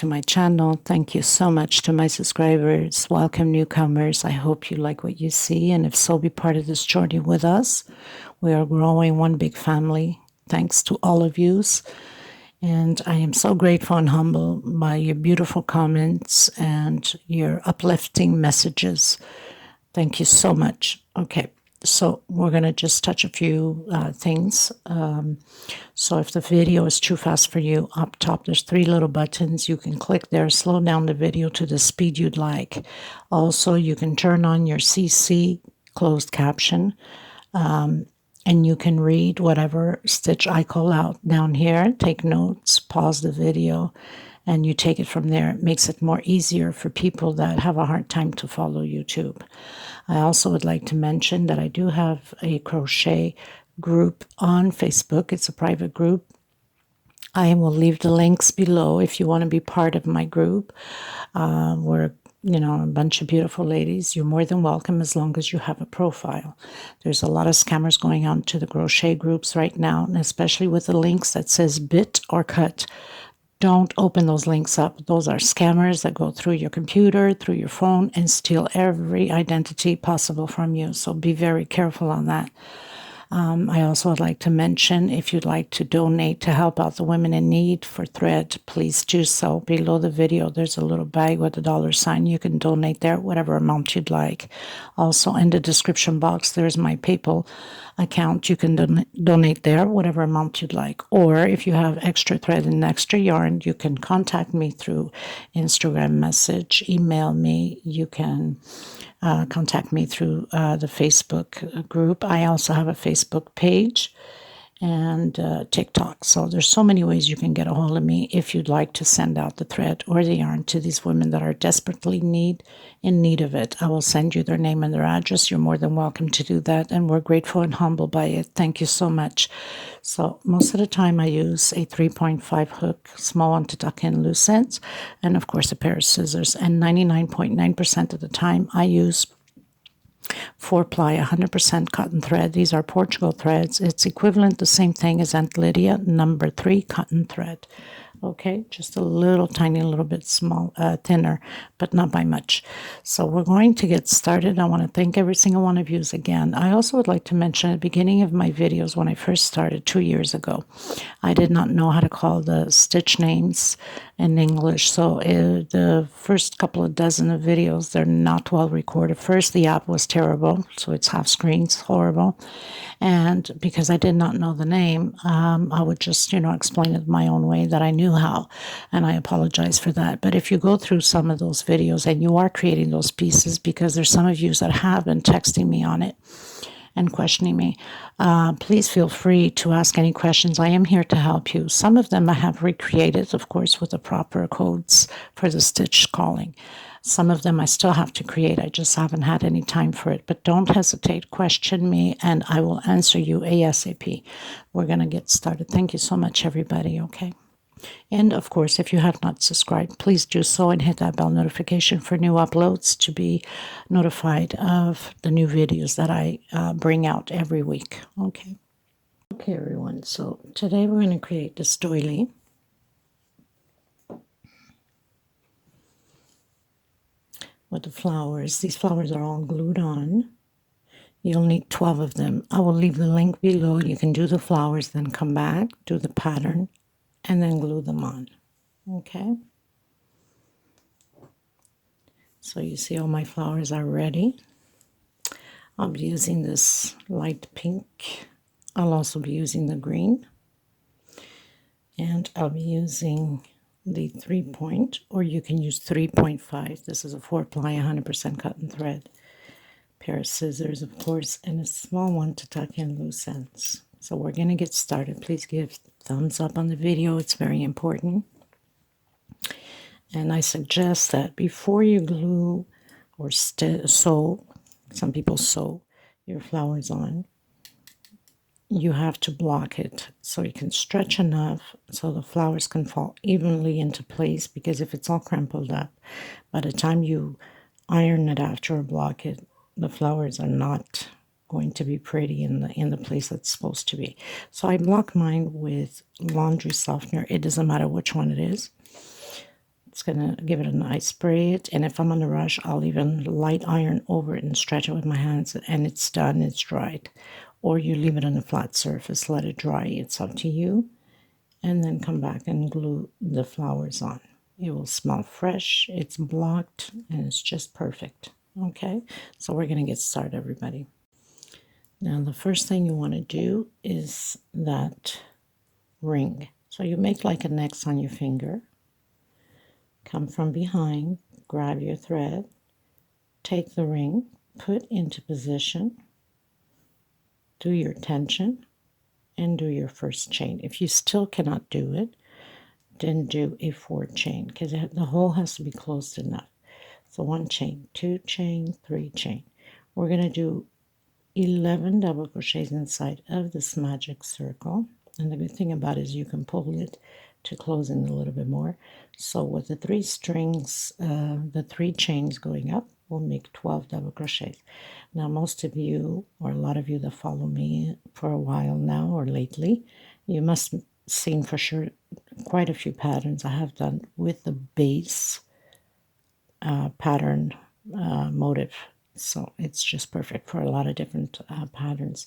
to my channel. Thank you so much to my subscribers. Welcome newcomers. I hope you like what you see, and if so, be part of this journey with us. We are growing one big family. Thanks to all of yous. And I am so grateful and humbled by your beautiful comments and your uplifting messages. Thank you so much. Okay, so we're going to just touch a few things. So if the video is too fast for you, up top there's 3 little buttons. You can click there, slow down the video to the speed you'd like. Also, you can turn on your CC, closed caption. And you can read whatever stitch I call out down here, take notes, pause the video, and you take it from there. It makes it more easier for people that have a hard time to follow YouTube. I also would like to mention that I do have a crochet group on Facebook. It's a private group. I will leave the links below if you want to be part of my group. We're a bunch of beautiful ladies. You're more than welcome as long as you have a profile. There's a lot of scammers going on to the crochet groups right now, and especially with the links that says bit or cut. Don't open those links up. Those are scammers that go through your computer, through your phone, and steal every identity possible from you. So be very careful on that. I also would like to mention, if you'd like to donate to help out the women in need for thread, please do so. Below the video, there's a little bag with a $sign. You can donate there, whatever amount you'd like. Also, in the description box, there's my PayPal account. You can donate there, whatever amount you'd like. Or if you have extra thread and extra yarn, you can contact me through Instagram message, email me. You can contact me through the Facebook group. I also have a Facebook page and TikTok. So there's so many ways you can get a hold of me if you'd like to send out the thread or the yarn to these women that are desperately in need of it. I will send you their name and their address. You're more than welcome to do that, and we're grateful and humbled by it. Thank you so much. So most of the time I use a 3.5 hook, small one to tuck in loose ends, and of course a pair of scissors. And 99.9% of the time I use 4-ply 100% cotton thread. These are Portugal threads. It's equivalent, the same thing as Aunt Lydia, number 3 cotton thread. Okay, just a little tiny little bit thinner, but not by much. So we're going to get started. I want to thank every single one of you again. I also would like to mention at the beginning of my videos, when I first started 2 years ago, I did not know how to call the stitch names in English. So the first couple of dozen of videos, they're not well recorded. First, the app was terrible, so it's half screens, horrible. And because I did not know the name, I would just, explain it my own way that I knew how. And I apologize for that. But if you go through some of those videos and you are creating those pieces, because there's some of you that have been texting me on it and questioning me, please feel free to ask any questions. I am here to help you. Some of them I have recreated, of course, with the proper codes for the stitch calling. Some of them I still have to create. I just haven't had any time for it. But don't hesitate. Question me, and I will answer you ASAP. We're going to get started. Thank you so much, everybody, okay? And, of course, if you have not subscribed, please do so and hit that bell notification for new uploads to be notified of the new videos that I bring out every week, okay? Okay, everyone, so today we're going to create this doily. With the flowers. These flowers are all glued on. You'll need 12 of them. I will leave the link below. You can do the flowers, then come back, do the pattern, and then glue them on. Okay? So you see all my flowers are ready. I'll be using this light pink. I'll also be using the green. And I'll be using the 3-point, or you can use 3.5. This is a 4-ply 100% cotton thread. Pair of scissors, of course, and a small one to tuck in loose ends. So we're going to get started. Please give thumbs up on the video. It's very important. And I suggest that before you glue or sew, some people sew your flowers on, you have to block it so you can stretch enough so the flowers can fall evenly into place, because if it's all crumpled up, by the time you iron it after or block it, the flowers are not going to be pretty in the place that's supposed to be. So I block mine with laundry softener. It doesn't matter which one it is. It's gonna give it I spray it, and if I'm on a rush, I'll even light iron over it and stretch it with my hands, and it's done, it's dried. Or you leave it on a flat surface, let it dry, it's up to you. And then come back and glue the flowers on. It will smell fresh, it's blocked, and it's just perfect. Okay, so we're gonna get started, everybody. Now the first thing you want to do is that ring. So you make like an X on your finger, come from behind, grab your thread, take the ring, put into position, do your tension, and do your first chain. If you still cannot do it, then do a 4 chain, because the hole has to be closed enough. So 1 chain, 2 chain, 3 chain. We're going to do 11 double crochets inside of this magic circle. And the good thing about it is you can pull it to close in a little bit more. So with the 3 strings, the 3 chains going up, we'll make 12 double crochets. Now most of you, or a lot of you that follow me for a while now or lately, you must have seen for sure quite a few patterns I have done with the base pattern motif. So it's just perfect for a lot of different patterns.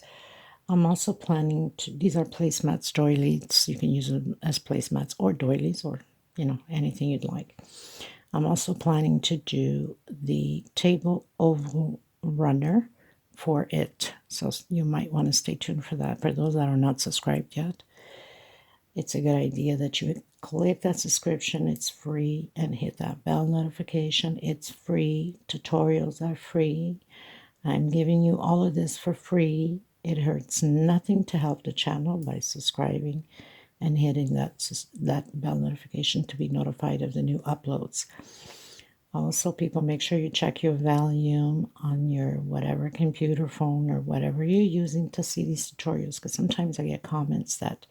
I'm also planning to, these are placemats, doilies. You can use them as placemats or doilies, or, you know, anything you'd like. I'm also planning to do the table oval runner for it. So you might want to stay tuned for that. For those that are not subscribed yet, it's a good idea that you click that subscription. It's free, and hit that bell notification. It's free. Tutorials are free. I'm giving you all of this for free. It hurts nothing to help the channel by subscribing and hitting that bell notification to be notified of the new uploads. Also, people, make sure you check your volume on your whatever computer, phone, or whatever you're using to see these tutorials, because sometimes I get comments that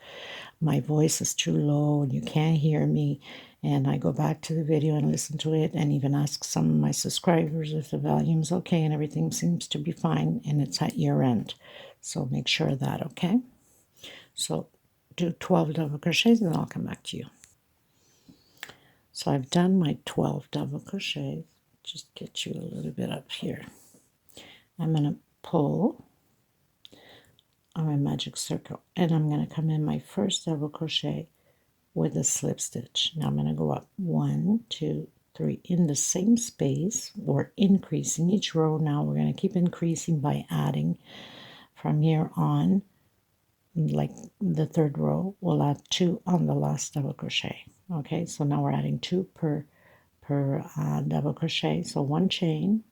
my voice is too low and you can't hear me, and I go back to the video and listen to it and even ask some of my subscribers if the volume's okay, and everything seems to be fine, and it's at your end. So make sure of that, okay? So do 12 double crochets and I'll come back to you. So I've done my 12 double crochets. Just get you a little bit up here. I'm going to pull on my magic circle, and I'm going to come in my first double crochet with a slip stitch. Now I'm going to go up 1, 2, 3 in the same space, or increasing each row. Now we're going to keep increasing by adding from here on. Like the 3rd row, we'll add 2 on the last double crochet. Okay, so now we're adding 2 per double crochet. So 1 chain,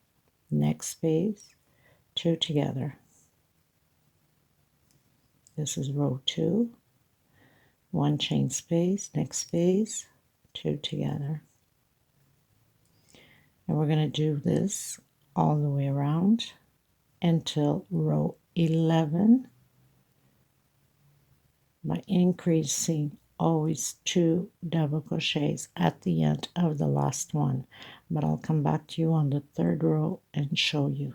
next space, 2 together. This is row 2. 1 chain space, next space, 2 together. And we're going to do this all the way around until row 11 by increasing always 2 double crochets at the end of the last one. But I'll come back to you on the 3rd row and show you.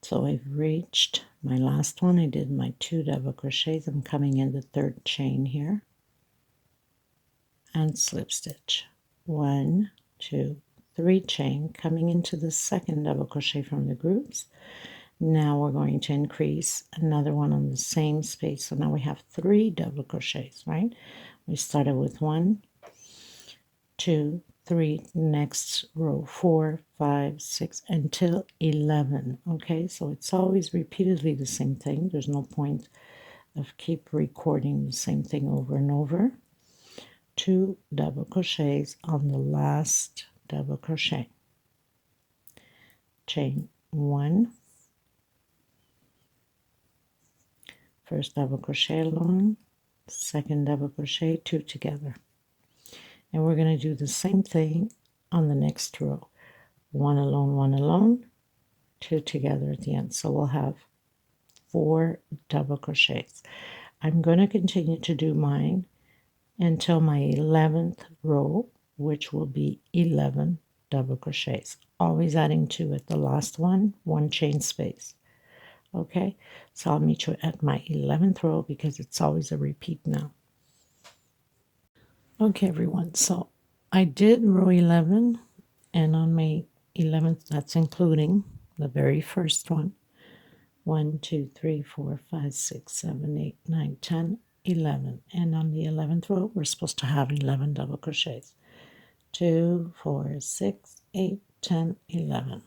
So I've reached my last one. I did my 2 double crochets. I'm coming in the 3rd chain here and slip stitch. 1, 2, 3 chain, coming into the 2nd double crochet from the groups. Now we're going to increase another one on the same space. So now we have 3 double crochets, right? We started with 1, 2, 3, next row 4, 5, 6, until 11. Okay, so it's always repeatedly the same thing. There's no point of keep recording the same thing over and over. 2 double crochets on the last double crochet. Chain 1. First double crochet alone, 2nd double crochet, 2 together. And we're going to do the same thing on the next row. 1 alone, 2 together at the end. So we'll have 4 double crochets. I'm going to continue to do mine until my 11th row, which will be 11 double crochets. Always adding 2 at the last one, 1 chain space. Okay, so I'll meet you at my 11th row because it's always a repeat now. Okay, everyone, so I did row 11, and on my 11th, that's including the very first one. 1, 2, 3, 4, 5, 6, 7, 8, 9, 10, 11. And on the 11th row, we're supposed to have 11 double crochets. 2, 4, 6, 8, 10, 11.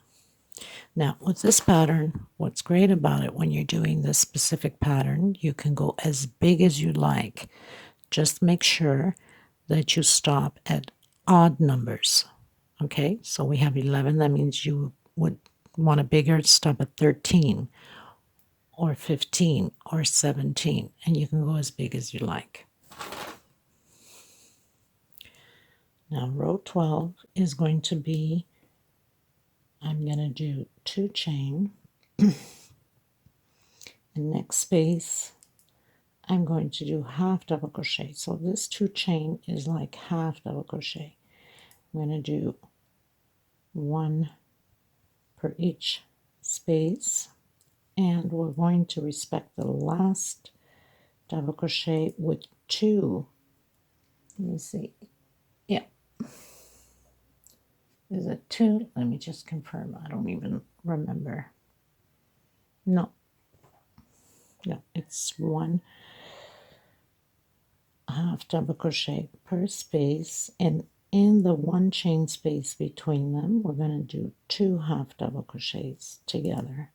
Now, with this pattern, what's great about it, when you're doing this specific pattern, you can go as big as you like. Just make sure that you stop at odd numbers. Okay, so we have 11. That means you would want a bigger stop at 13 or 15 or 17, and you can go as big as you like. Now, row 12 is going to be, I'm going to do 2 chain. And next space, I'm going to do half double crochet. So this 2 chain is like half double crochet. I'm going to do 1 per each space, and we're going to respect the last double crochet with 2. Let me see. Yeah. Is it 2? Let me just confirm. I don't even remember. No. Yeah, it's 1 half double crochet per space, and in the 1 chain space between them, we're going to do 2 half double crochets together.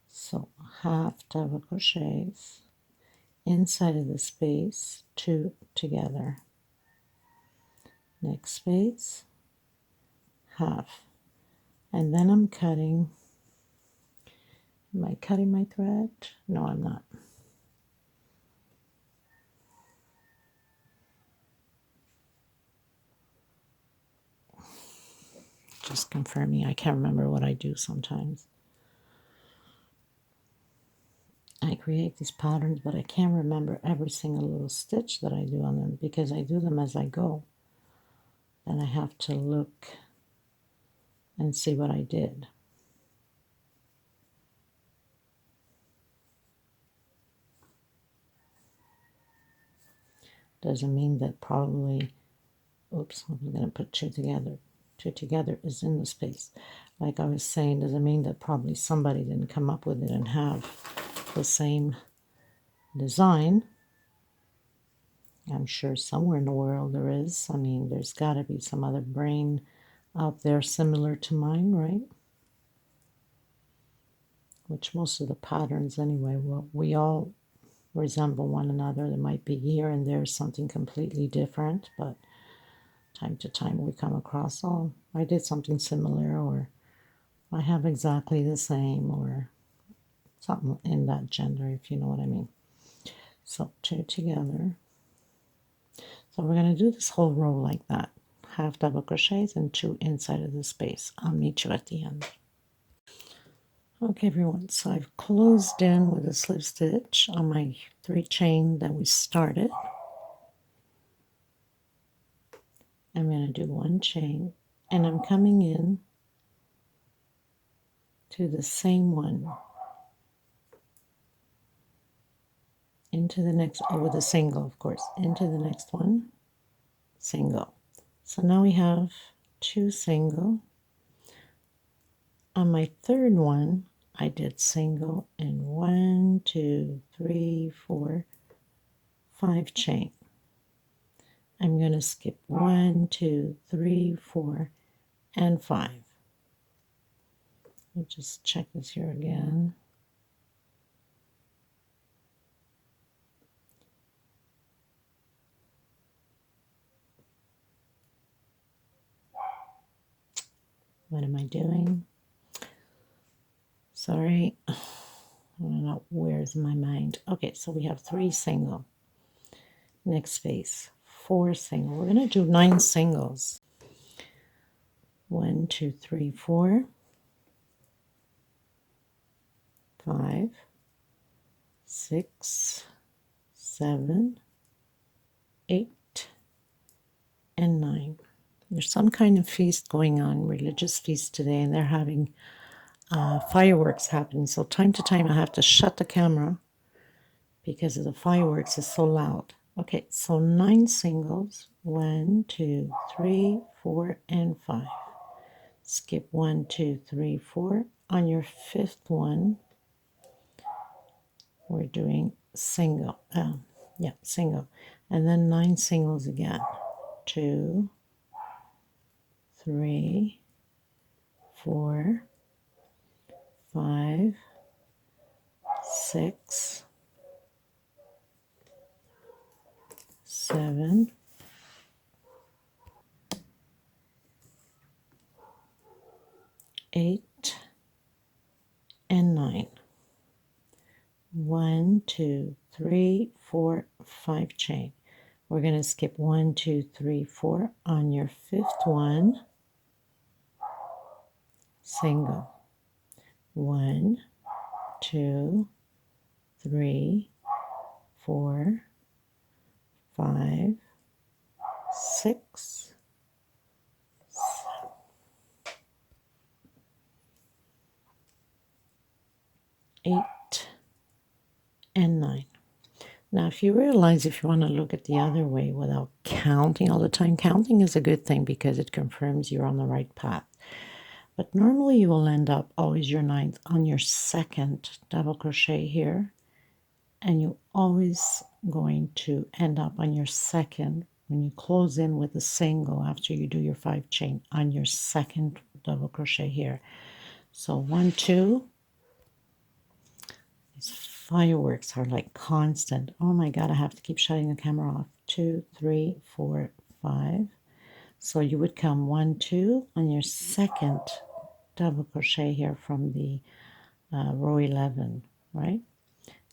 So half double crochets inside of the space, 2 together. Next space, half. And then I'm cutting. Am I cutting my thread? No, I'm not. Just confirming. I can't remember what I do sometimes. I create these patterns, but I can't remember every single little stitch that I do on them because I do them as I go. And I have to look and see what I did. Doesn't mean that probably, oops, I'm going to put 2 together. 2 together is in the space. Like I was saying, doesn't mean that probably somebody didn't come up with it and have the same design. I'm sure somewhere in the world there is. I mean, there's got to be some other brain out there similar to mine, right? Which most of the patterns anyway, well, we all resemble one another. There might be here and there something completely different, but time to time we come across, oh, I did something similar, or I have exactly the same, or something in that gender, if you know what I mean. So 2 together. So we're going to do this whole row like that. Half double crochets and 2 inside of the space. I'll meet you at the end. Okay, everyone, so I've closed in with a slip stitch on my 3 chain that we started. I'm going to do 1 chain, and I'm coming in to the same one into the next, with a single, of course, into the next one, single. So now we have 2 single. On my 3rd one, I did single and 1, 2, 3, 4, 5 chain. I'm going to skip 1, 2, 3, 4, and 5. Let me just check this here again. What am I doing? Sorry. I don't know, where's my mind? Okay, so we have 3 single. Next space, 4 single. We're going to do 9 singles. 1, 2, 3, 4, 5, 6, 7, 8, and 9. There's some kind of feast going on, religious feast today, and they're having fireworks happening. So time to time I have to shut the camera because of the fireworks is so loud. Okay, so 9 singles. 1, 2, 3, 4, and 5. Skip 1, 2, 3, 4. On your 5th one, we're doing single. Yeah, single. And then 9 singles again. 2, 3, 4, 5, 6, 7, 8, and 9. 1, 2, 3, 4, 5 chain. We're going to skip 1, 2, 3, 4 on your 5th one. Single. 1, 2, 3, 4, 5, 6, 8, and 9. Now, if you realize, if you want to look at the other way without counting all the time, counting is a good thing because it confirms you're on the right path. But normally you will end up always your 9th on your 2nd double crochet here, and you're always going to end up on your 2nd when you close in with a single after you do your 5 chain on your 2nd double crochet here. So 1, 2. These fireworks are like constant. Oh my god, I have to keep shutting the camera off. 2, 3, 4, 5. So you would come 1, 2 on your 2nd double crochet here from the row 11, right?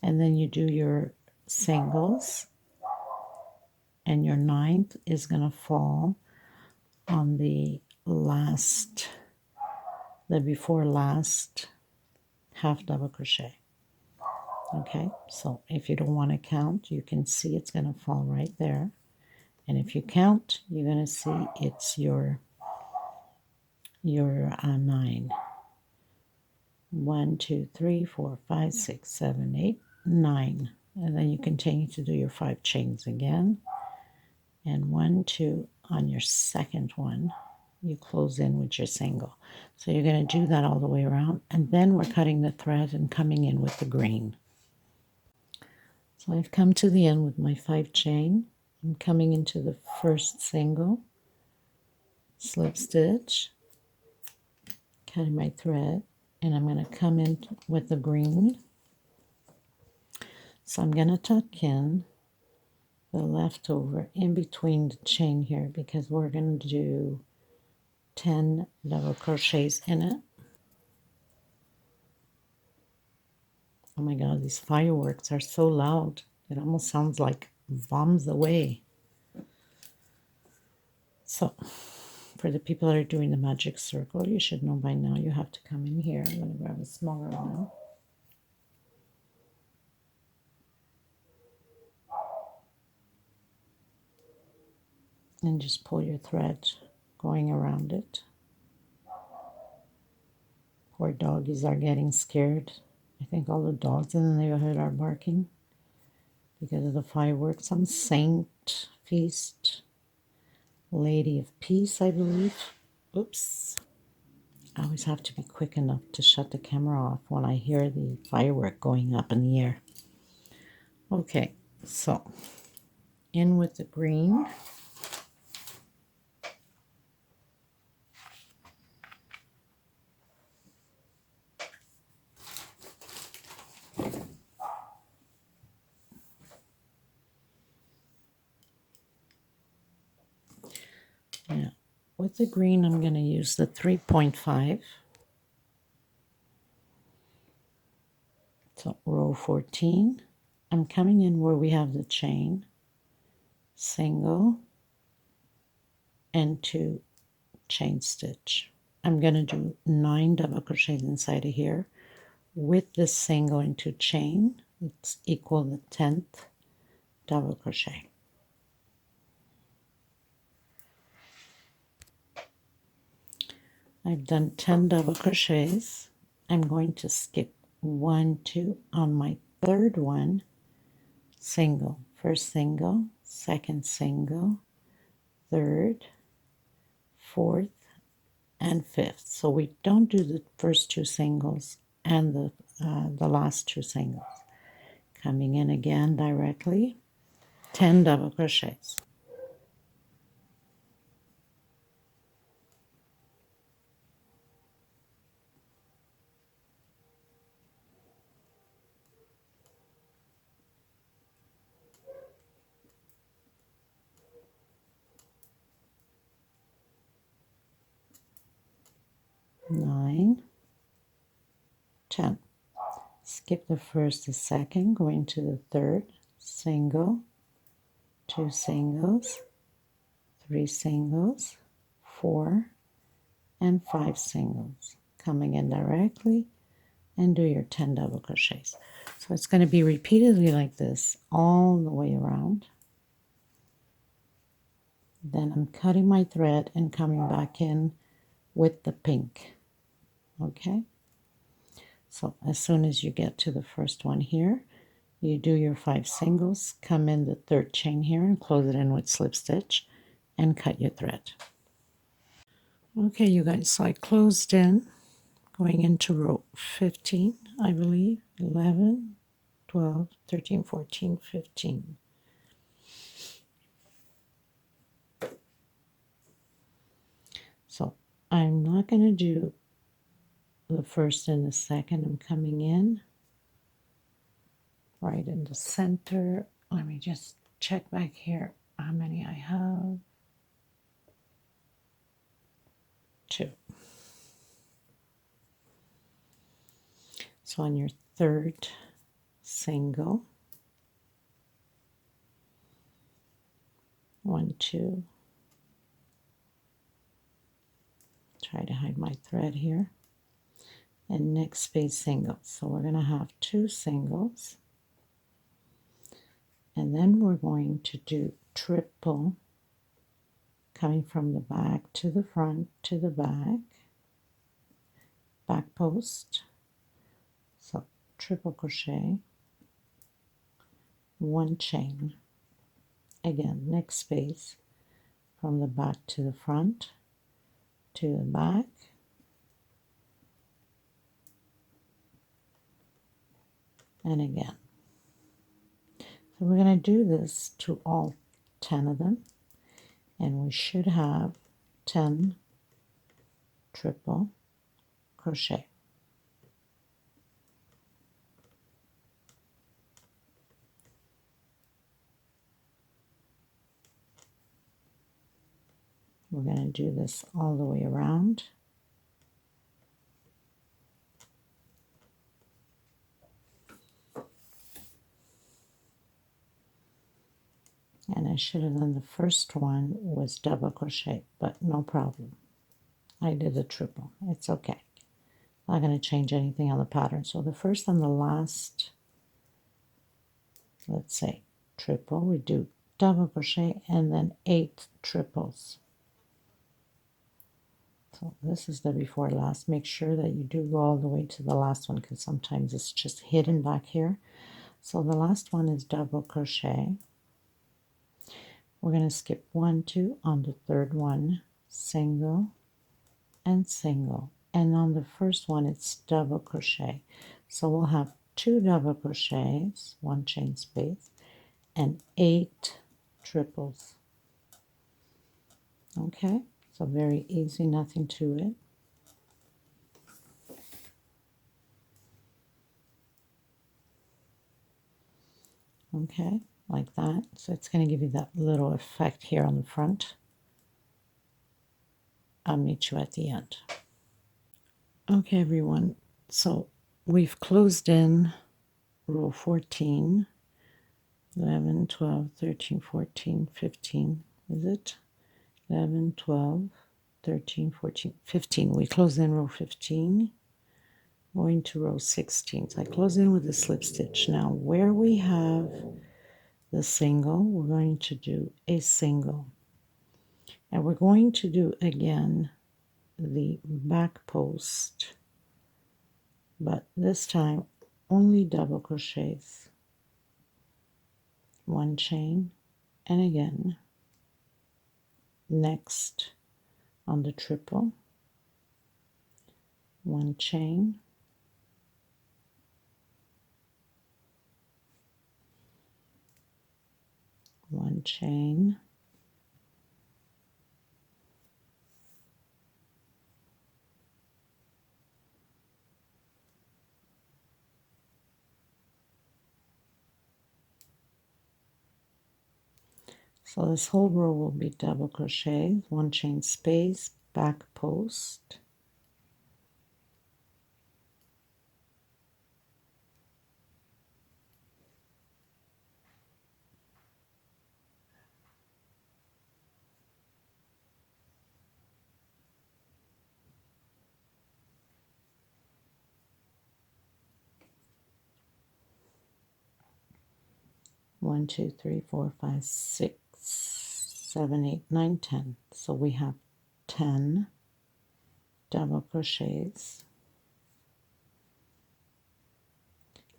And then you do your singles, and your 9th is going to fall on the last, the before last half double crochet. Okay, so if you don't want to count, you can see it's going to fall right there. And if you count, you're going to see it's your 9. 1, 2, 3, 4, 5, 6, 7, 8, 9. And then you continue to do your 5 chains again. And 1, 2 on your 2nd one, you close in with your single. So you're going to do that all the way around. And then we're cutting the thread and coming in with the green. So I've come to the end with my 5 chain. I'm coming into the first single, slip stitch, cutting my thread, and I'm going to come in with the green. So I'm going to tuck in the leftover in between the chain here because we're going to do 10 double crochets in it. Oh my god, these fireworks are so loud. It almost sounds like bombs away. So, for the people that are doing the magic circle, you should know by now you have to come in here. I'm going to grab a smaller one. And just pull your thread going around it. Poor doggies are getting scared. I think all the dogs in the neighborhood are barking because of the fireworks. Some saint feast. Lady of Peace, I believe. Oops. I always have to be quick enough to shut the camera off when I hear the firework going up in the air. Okay, so in with the green. Now, with the green, I'm going to use the 3.5. So row 14. I'm coming in where we have the chain, single, and 2 chain stitch. I'm going to do 9 double crochets inside of here with this single and 2 chain. It's equal the 10th double crochet. I've done 10 double crochets. I'm going to skip 1, 2 on my 3rd one single, first single, second single, third, fourth, and fifth. So we don't do the first two singles and the last two singles. Coming in again directly, 10 double crochets. Nine, 10. Skip the first, the second, go into the third, single, two singles, three singles, four, and five singles. Coming in directly and do your 10 double crochets. So it's going to be repeatedly like this all the way around. Then I'm cutting my thread and coming back in with the pink. Okay? So as soon as you get to the first one here, you do your 5 singles, come in the third chain here and close it in with slip stitch and cut your thread. Okay, you guys, so I closed in, going into row 15, I believe, 11, 12, 13, 14, 15. So I'm not going to do the first and the second. I'm coming in right in the center. Let me just check back here how many I have. 2. So on your third single, 1, 2, try to hide my thread here, and next space single. So we're going to have 2 singles, and then we're going to do triple, coming from the back to the front to the back post. So triple crochet, 1 chain, again next space, from the back to the front to the back, and again. So we're going to do this to all 10 of them, and we should have 10 triple crochet. We're going to do this all the way around. And I should have done the first one was double crochet, but no problem. I did a triple. It's okay. Not going to change anything on the pattern. So the first and the last, let's say triple, we do double crochet and then 8 triples. So this is the before last. Make sure that you do go all the way to the last one, because sometimes it's just hidden back here. So the last one is double crochet. We're going to skip 1, 2 on the third one, single and single, and on the first one it's double crochet. So we'll have 2 double crochets, 1 chain space, and 8 triples. Okay, so very easy, nothing to it. Okay, like that. So it's going to give you that little effect here on the front. I'll meet you at the end. Okay, everyone, so we've closed in row 14, 11, 12, 13, 14, 15, is it? 11, 12, 13, 14, 15. We close in row 15, going to row 16. So I close in with a slip stitch. Now where we have the single, we're going to do a single. And we're going to do again the back post, but this time only double crochets. one chain, and again, next on the triple, one chain, one chain, so this whole row will be double crochet, one chain space, back post, one, two, three, four, five, 6, 7, 8, 9, 10. So we have 10 double crochets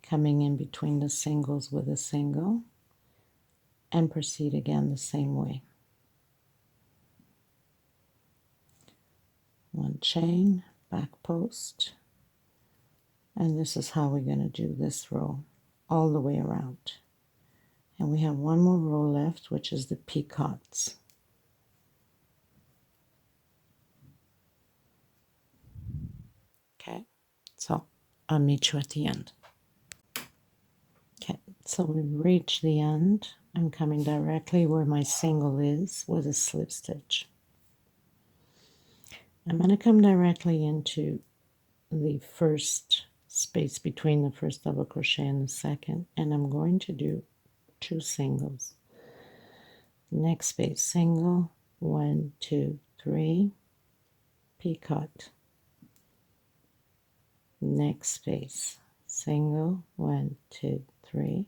coming in between the singles with a single, and proceed again the same way. One chain, back post, and this is how we're going to do this row all the way around. And we have one more row left, which is the picots. Okay, so I'll meet you at the end. Okay, so we've reached the end. I'm coming directly where my single is with a slip stitch. I'm going to come directly into the first space between the first double crochet and the second, and I'm going to do 2 singles. Next space, single, 1, 2, 3, picot. Next space, single, 1, 2, 3,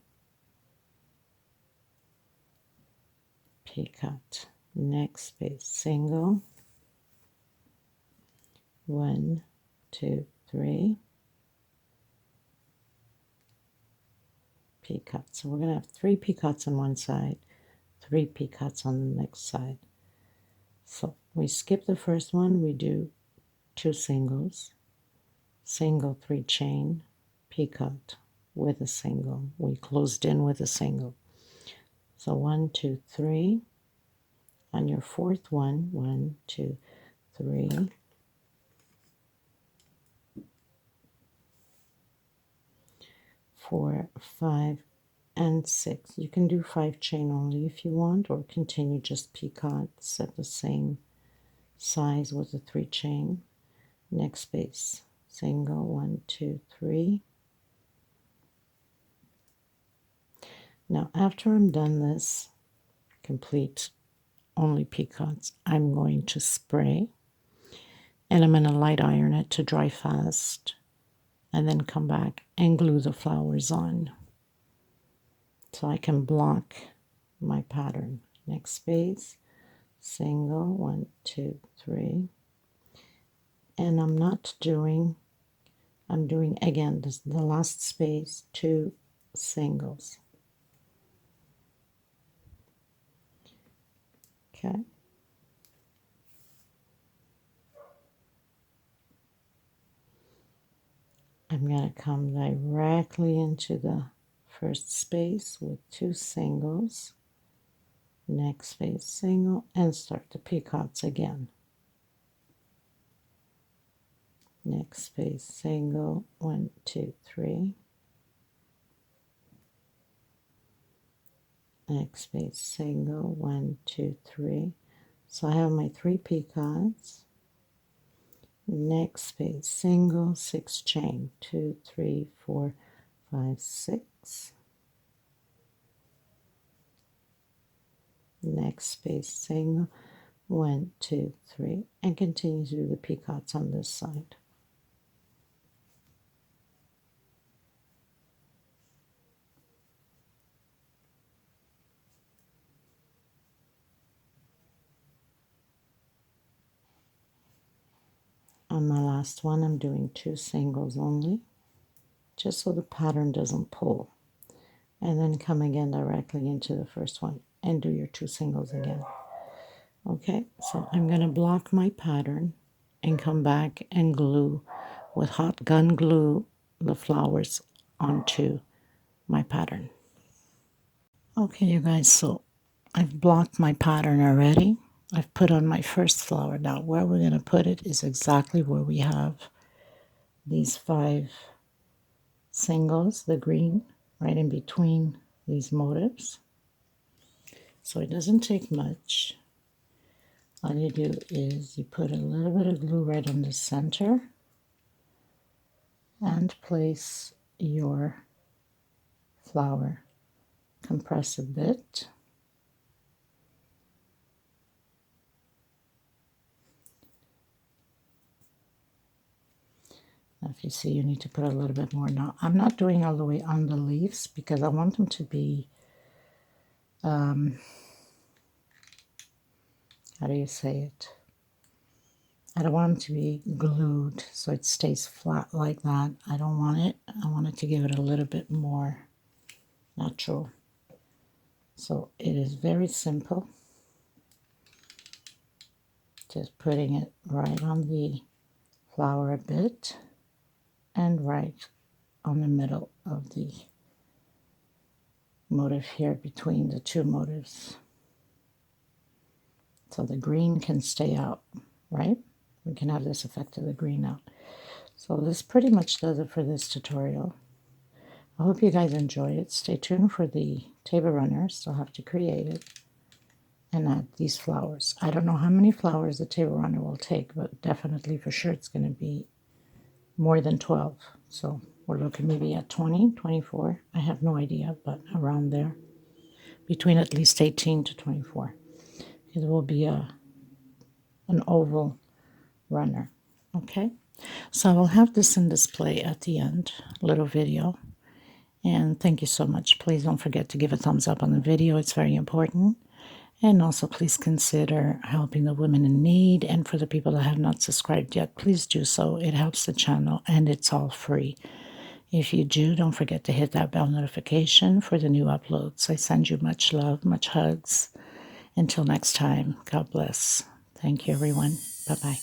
picot. Next space, single, 1, 2, 3, picot. So we're going to have 3 picots on one side, 3 picots on the next side. So we skip the first one, we do 2 singles, single, 3 chain, picot with a single. We closed in with a single. So 1, 2, 3. On your fourth one, 1, 2, 3. 4, 5, and 6. You can do 5 chain only if you want, or continue just picots at the same size with a 3 chain. Next space, single, 1, 2, 3. Now after I'm done this complete only picots, I'm going to spray, and I'm going to light iron it to dry fast, and then come back and glue the flowers on so I can block my pattern. Next space, single, 1, 2, 3, and I'm doing again this, the last space, 2 singles. Okay, I'm going to come directly into the first space with 2 singles, next space, single, and start the picots again. Next space, single, 1, 2, 3. Next space, single, 1, 2, 3. So I have my 3 picots. Next space, single, 6 chain, 2, 3, 4, 5, 6. Next space, single, 1, 2, 3, and continue to do the picots on this side. On my last one, I'm doing 2 singles only, just so the pattern doesn't pull. and then come again directly into the first one and do your 2 singles again. Okay, so I'm going to block my pattern and come back and glue with hot gun glue the flowers onto my pattern. Okay, you guys, so I've blocked my pattern already. I've put on my first flower. Now, where we're going to put it is exactly where we have these 5 singles, the green, right in between these motifs. So it doesn't take much. All you do is you put a little bit of glue right on the center and place your flower. Compress a bit. Now if you see, you need to put a little bit more. Now I'm not doing all the way on the leaves because I want them to be, how do you say it? I don't want them to be glued so it stays flat like that. I don't want it. I want it to give it a little bit more natural. So it is very simple. Just putting it right on the flower a bit and right on the middle of the motif here between the 2 motifs. So the green can stay out, right? We can have this effect of the green out. So this pretty much does it for this tutorial. I hope you guys enjoy it. Stay tuned for the table runner. Still have to create it and add these flowers. I don't know how many flowers the table runner will take, but definitely for sure it's going to be more than 12. So we're looking maybe at 20, 24. I have no idea, but around there. Between at least 18 to 24. It will be an oval runner. Okay, so I will have this in display at the end, little video. And thank you so much. Please don't forget to give a thumbs up on the video. It's very important. And also please consider helping the women in need. And for the people that have not subscribed yet, please do so. It helps the channel and it's all free. If you do, don't forget to hit that bell notification for the new uploads. I send you much love, much hugs. Until next time, God bless. Thank you, everyone. Bye-bye.